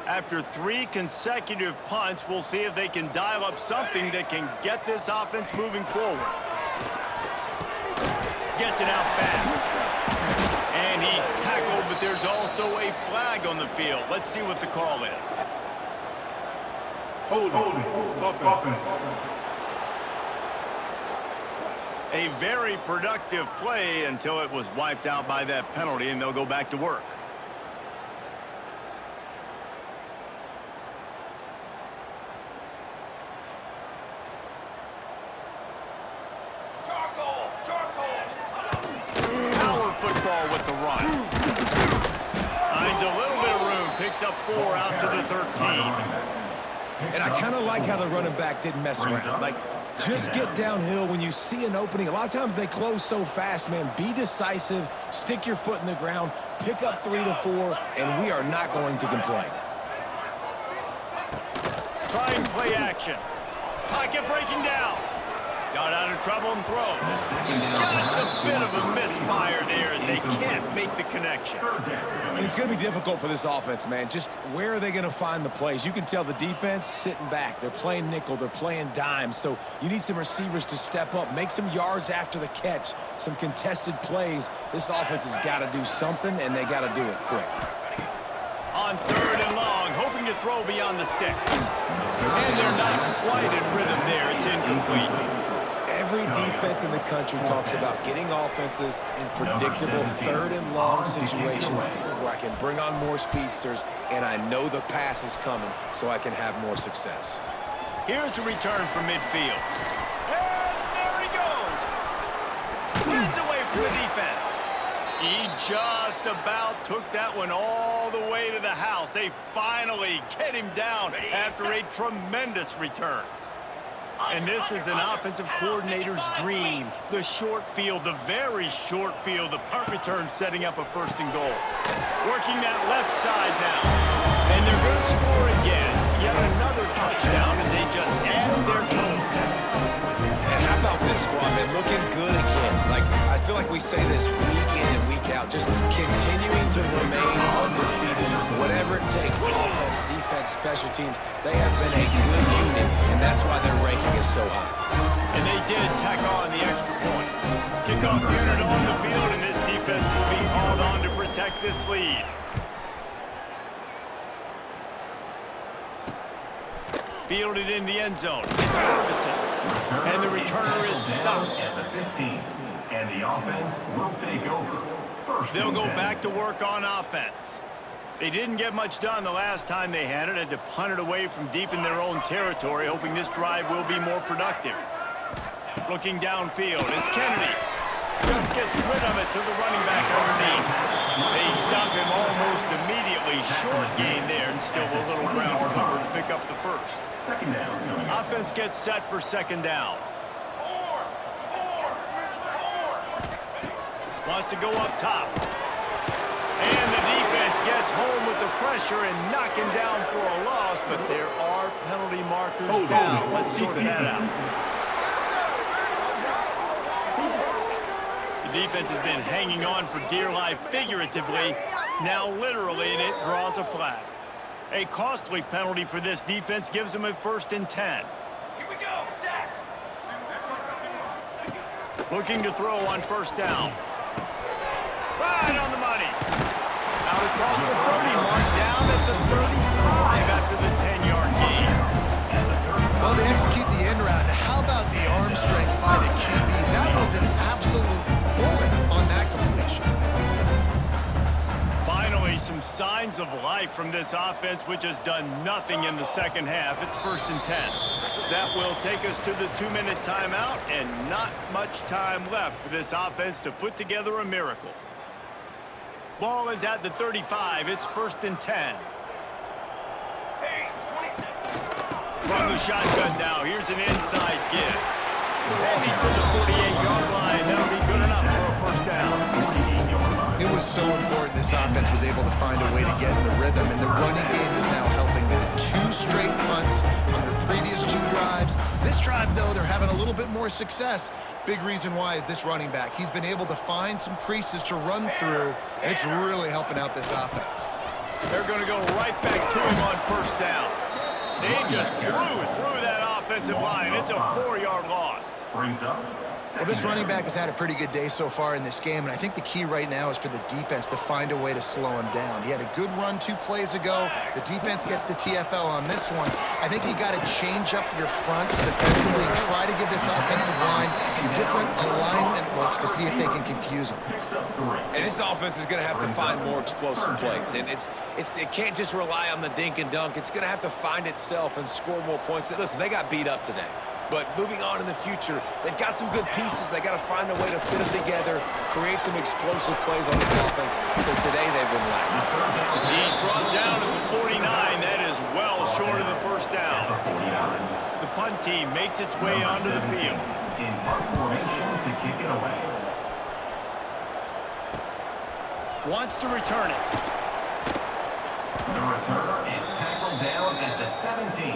After 3 consecutive punts, we'll see if they can dial up something that can get this offense moving forward. Gets it out fast. And he's tackled, but there's also a flag on the field. Let's see what the call is. Holding. Offense. A very productive play until it was wiped out by that penalty, and they'll go back to work. Power football with the run. Finds a little bit of room, picks up 4 out to the 13. And I kind of like how the running back didn't mess around. Like, just get downhill when you see an opening. A lot of times they close so fast, man. Be decisive, stick your foot in the ground, pick up 3 to 4, and we are not going to complain. Trying play action. Pocket breaking down. Got out of trouble and throws. Just a bit of a misfire there as they can't make the connection. And it's going to be difficult for this offense, man. Just where are they going to find the plays? You can tell the defense sitting back. They're playing nickel. They're playing dime. So you need some receivers to step up, make some yards after the catch, some contested plays. This offense has got to do something, and they got to do it quick. On 3rd and long, hoping to throw beyond the sticks. And they're not quite in rhythm there. It's incomplete. Every defense in the country talks about getting offenses in predictable 3rd and long situations where I can bring on more speedsters and I know the pass is coming so I can have more success. Here's a return from midfield. And there he goes. Spins away from the defense. He just about took that one all the way to the house. They finally get him down after a tremendous return. And this is an offensive coordinator's dream. The short field, the very short field, the punt return setting up a 1st and goal. Working that left side now. And they're going to score again. Yet another touchdown as they just add their total. And how about this squad, man? Looking good again. Like, I feel like we say this week in and week out, just continuing to remain undefeated. Whatever it takes, offense, defense, special teams, they have been a good unit, and that's why their ranking is so high. And they did tack on the extra point. Kickoff unit on the field, and this defense will be called on to protect this lead. Fielded in the end zone. It's Ferguson. And the returner is stopped. At the 15, and the offense will take over. They'll go back to work on offense. They didn't get much done the last time they had it. Had to punt it away from deep in their own territory, hoping this drive will be more productive. Looking downfield, it's Kennedy. Just gets rid of it to the running back underneath. They stop him almost immediately. Short gain there, and still a little ground to cover to pick up the 1st. Second down. Offense gets set for 2nd down. Wants to go up top. And the defense gets home with the pressure and knocking down for a loss, but there are penalty markers down. Let's sort that out. The defense has been hanging on for dear life figuratively, now literally, and it draws a flag. A costly penalty for this defense gives them a 1st and 10. Here we go, set. Looking to throw on 1st down. Right on the money. Out across the 30 mark, down at the 35 after the 10-yard gain. Well, they execute the end route. How about the arm strength by the QB? That was an absolute bullet on that completion. Finally, some signs of life from this offense, which has done nothing in the 2nd half. It's 1st and 10. That will take us to the 2-minute timeout, and not much time left for this offense to put together a miracle. Ball is at the 35. It's 1st and 10. Pace, 26. From the shotgun now. Here's an inside give. And he's to the 48-yard line. That'll be good enough for a first down. It was so important this offense was able to find a way to get in the rhythm, and the running game is now helping them. 2 straight punts on their previous 2 drives. This drive, though, they're having a little bit more success. Big reason why is this running back. He's been able to find some creases to run through, and it's really helping out this offense. They're going to go right back to him on first down. They just blew through that offensive line. It's a 4-yard loss. Well, this running back has had a pretty good day so far in this game, and I think the key right now is for the defense to find a way to slow him down. He had a good run 2 plays ago. The defense gets the TFL on this one. I think you got to change up your fronts defensively, try to give this offensive line different alignment looks to see if they can confuse them. And this offense is going to have to find more explosive plays. And it can't just rely on the dink and dunk. It's going to have to find itself and score more points. Listen, they got beat up today. But moving on in the future, they've got some good pieces. They got to find a way to fit them together, create some explosive plays on this offense, because today they've been lacking. He's brought down to the 49. That is well short of the first down. The punt team makes its way onto the field. In punt formation to kick it away. Wants to return it. The returner is tackled down at the 17.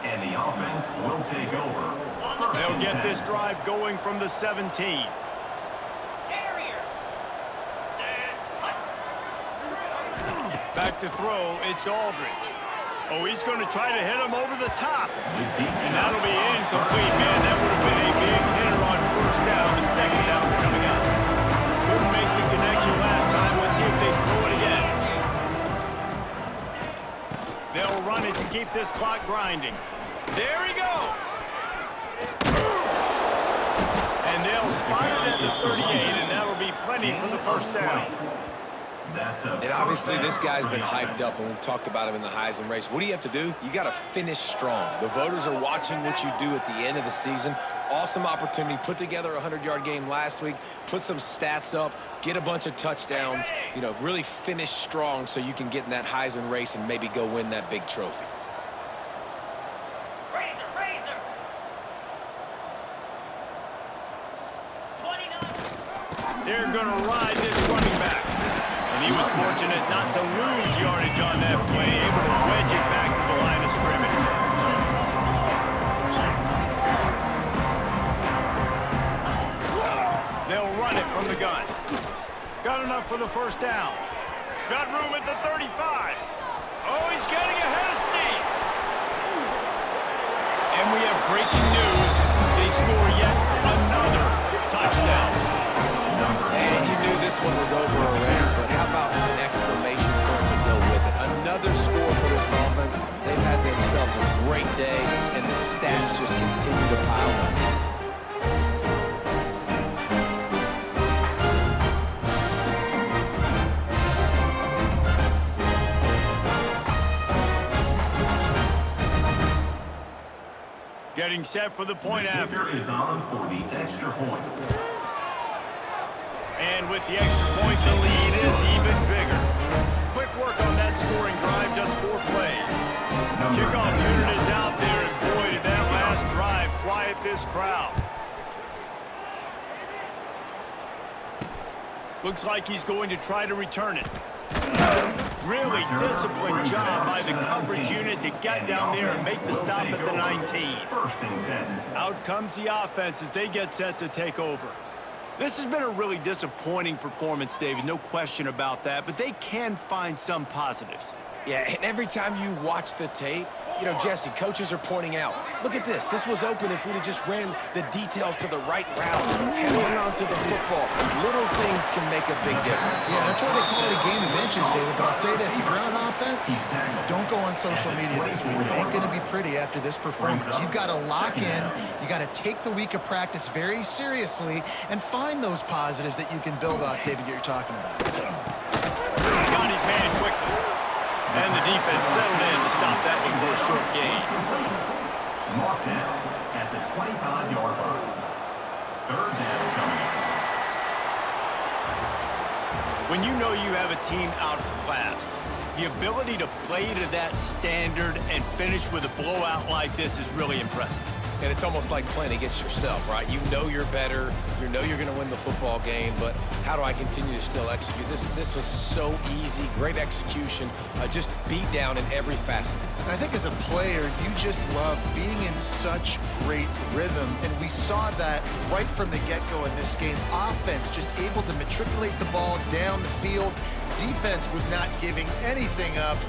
And the offense will take over. They'll get this drive going from the 17. Carrier. Back to throw, it's Aldridge. Oh, he's going to try to hit him over the top. And that'll be incomplete, man. That would have been a big hitter on first down, and second down's coming up. Couldn't make the connection last time. Let's see if they throw it again. They'll run it to keep this clock grinding. There he goes. And they'll spot it at the 38, and that'll be plenty for the first down. And obviously this guy's been hyped up, and we've talked about him in the Heisman race. What do you have to do? You got to finish strong. The voters are watching what you do at the end of the season. Awesome opportunity. Put together a 100-yard game last week. Put some stats up. Get a bunch of touchdowns. You know, really finish strong so you can get in that Heisman race and maybe go win that big trophy. Razor. 29. They're going to ride this running back. And he was fortunate not to lose yardage on that play, able to wedge it back to the line of scrimmage. They'll run it from the gun. Got enough for the first down. Got room at the 35. Oh, he's getting ahead of steam. And we have breaking news. They score yet another touchdown. And you knew this one was over already, but how about an exclamation point to go with it? Another score for this offense. They've had themselves a great day, and the stats just continue to pile up. Getting set for the point after. Is on for the extra point. And with the extra point, the lead is even bigger. Quick work on that scoring drive, just 4 plays. The kickoff unit is out there, and boy, did that last drive quiet this crowd. Looks like he's going to try to return it. Really disciplined job by the coverage unit to get down there and make the stop at the 19. Out comes the offense as they get set to take over. This has been a really disappointing performance, David, no question about that, but they can find some positives. Yeah, and every time you watch the tape, you know, Jesse, coaches are pointing out, look at this. This was open if we'd have just ran the details to the right route, hanging on to the football. Little things can make a big difference. Yeah, that's why they call it a game of inches, David. But I'll say this, if you're on offense, don't go on social media this week. It ain't going to be pretty after this performance. You've got to lock in. You got to take the week of practice very seriously and find those positives that you can build off, David, you're talking about. Got his man quickly. And the defense settled in to stop that one for a short gain. Marked down at the 25-yard line. Third down coming. When you know you have a team outclassed, the ability to play to that standard and finish with a blowout like this is really impressive. And it's almost like playing against yourself, right? You know you're better. You know you're going to win the football game, but how do I continue to still execute? This was so easy, great execution, just beat down in every facet. I think as a player, you just love being in such great rhythm, and we saw that right from the get-go in this game. Offense just able to matriculate the ball down the field. Defense was not giving anything up.